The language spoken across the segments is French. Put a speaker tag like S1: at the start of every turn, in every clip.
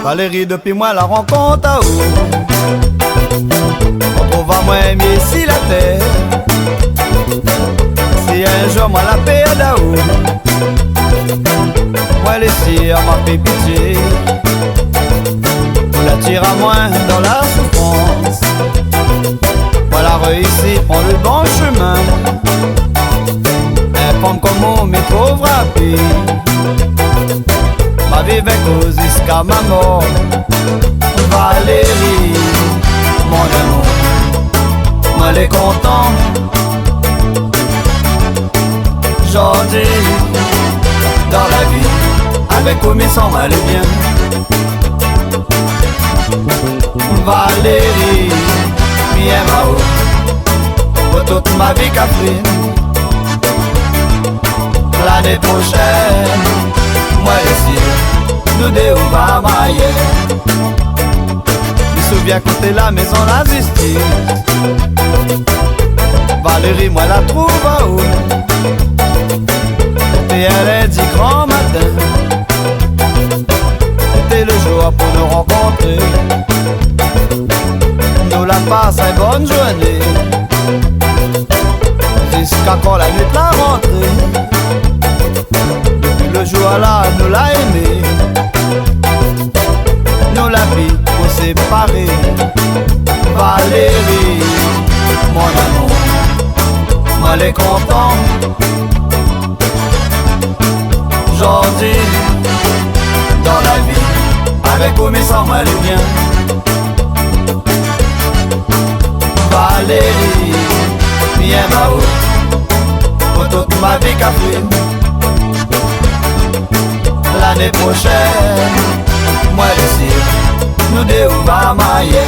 S1: Valérie, depuis moi la rencontre à où on trouve à moi aimer si la terre. Si un jour moi la perde à où moi laisser à ma fait pitié. On la tire à moi dans la souffrance. Voilà réussi, prend le bon chemin. Un femme comme on m'est trop frappé. Ma vie va cause jusqu'à ma mort. Valérie, mon amour, moi les content. Aujourd'hui, dans la vie, avec ou mais sans mal et bien. Valérie, mi aimao, pour toute ma vie Catherine. L'année prochaine, moi ici, nous deux on va marier. Je me souviens quand t'es la maison la justice. Valérie, moi la trouve à où et elle est dit grand matin. C'était le jour pour nous rencontrer. Nous la passe une bonne journée jusqu'à quand la nuit la rentrée. Le jour là, nous l'a aimé. Nous la vie pour séparer. Valérie, mon amour, moi les content. Aujourd'hui, dans la vie, avec ou mais sans mal et bien. Valérie, bien mao, pour toute ma vie Catherine. L'année prochaine, moi ici, nous deux on va marier.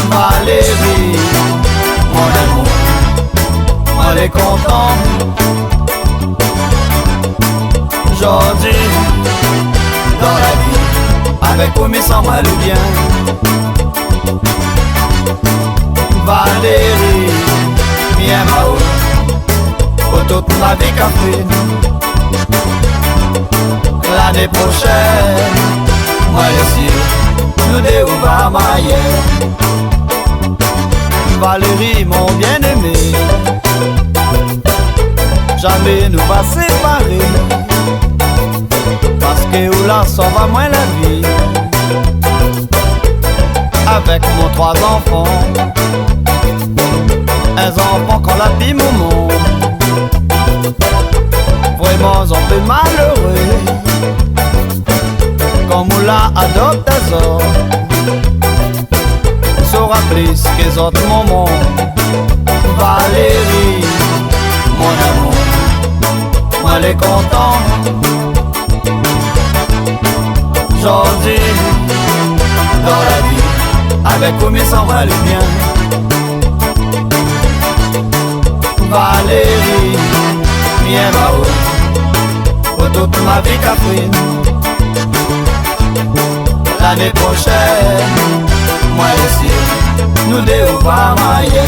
S1: Valérie, mon amour, moi les content. Aujourd'hui, dans la vie, avec ou mais sans mal ou bien. Valérie, bien mao, pour toute ma vie Catherine. L'année prochaine, moi ici, nous deux on va marier. Valérie, mon bien-aimé, jamais nous va séparer. Parce que où là s'en va moins la vie. Avec mon 3 enfants, un enfant quand la vie me monte. Vraiment un peu malheureux quand Moula adopte des autres. Saura plus que les autres moments. Valérie, mon amour, moi les content. Aujourd'hui, dans la vie, avec ou mais sans mal et bien. Valérie, bien mao, pour toute ma vie Catherine. L'année prochaine, moi ici, nous deux on va marier.